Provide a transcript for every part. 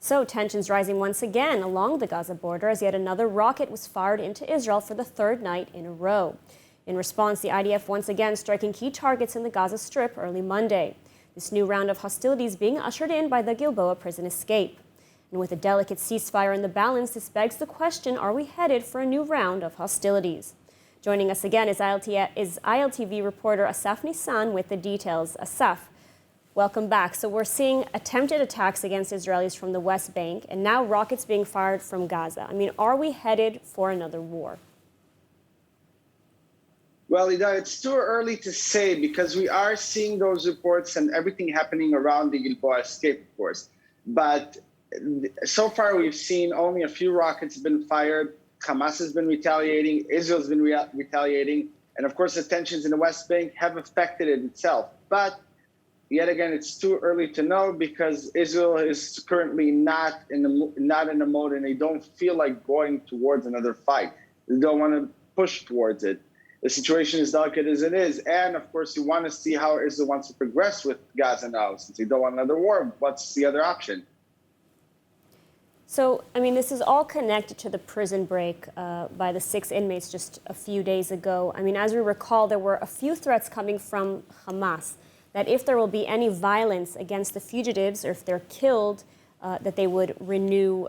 So tensions rising once again along the Gaza border as yet another rocket was fired into Israel for the third night in a row. In response, the IDF once again striking key targets in the Gaza Strip early Monday. This new round of hostilities being ushered in by the Gilboa prison escape. And with a delicate ceasefire in the balance, this begs the question, are we headed for a new round of hostilities? Joining us again is ILTV reporter Asaf Nissan with the details. Asaf, welcome back. So we're seeing attempted attacks against Israelis from the West Bank and now rockets being fired from Gaza. I mean, are we headed for another war? Well, Ida, it's too early to say because we are seeing those reports and everything happening around the Gilboa escape, of course. But so far, we've seen only a few rockets have been fired. Hamas has been retaliating. Israel's been retaliating. And of course, the tensions in the West Bank have affected it itself. But yet again, it's too early to know because Israel is currently not in a mode and they don't feel like going towards another fight. They don't want to push towards it. The situation is delicate as it is. And of course, you want to see how Israel wants to progress with Gaza now. Since they don't want another war, what's the other option? So, I mean, this is all connected to the prison break by the 6 inmates just a few days ago. I mean, as we recall, there were a few threats coming from Hamas that if there will be any violence against the fugitives or if they're killed, that they would renew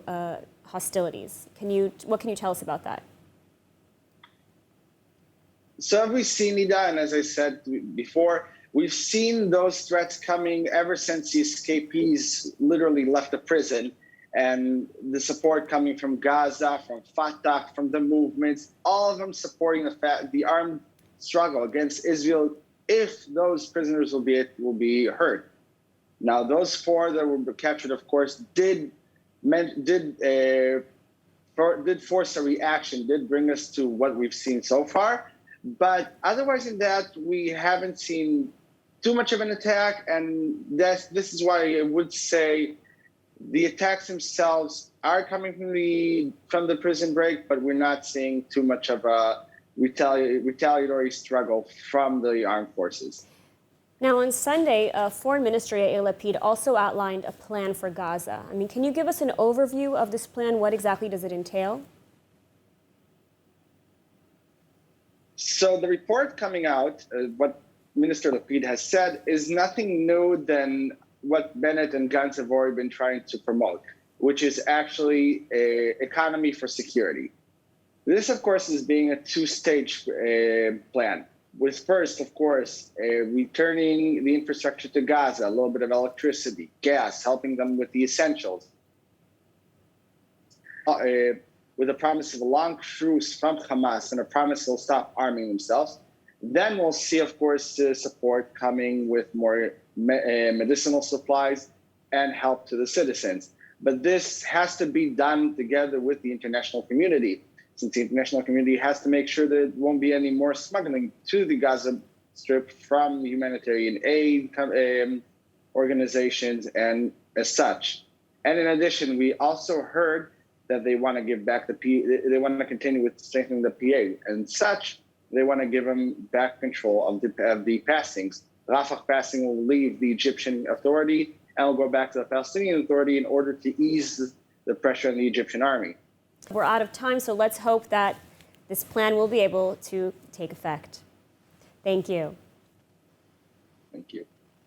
hostilities. What can you tell us about that? So have we seen, Ida, and as I said before, we've seen those threats coming ever since the escapees literally left the prison, and the support coming from Gaza, from Fatah, from the movements, all of them supporting the armed struggle against Israel if those prisoners will be hurt. Now, those 4 that were captured, of course, did force a reaction, did bring us to what we've seen so far. But otherwise than that, we haven't seen too much of an attack. And this is why I would say the attacks themselves are coming from the prison break, but we're not seeing too much of a retaliatory struggle from the armed forces. Now, on Sunday, Foreign Minister Yair Lapid also outlined a plan for Gaza. I mean, can you give us an overview of this plan? What exactly does it entail? So the report coming out, what Minister Lapid has said, is nothing new than what Bennett and Gantz have already been trying to promote, which is actually an economy for security. This, of course, is being a 2-stage plan. With first, of course, returning the infrastructure to Gaza, a little bit of electricity, gas, helping them with the essentials. With a promise of a long truce from Hamas and a promise they'll stop arming themselves. Then we'll see, of course, support coming with more medicinal supplies and help to the citizens. But this has to be done together with the international community, since the international community has to make sure that there won't be any more smuggling to the Gaza Strip from humanitarian aid organizations and as such. And in addition, we also heard that they want to give back they want to continue with strengthening the PA. And such, they want to give them back control of the passings. Rafah passing will leave the Egyptian Authority and will go back to the Palestinian Authority in order to ease the pressure on the Egyptian army. We're out of time, so let's hope that this plan will be able to take effect. Thank you. Thank you.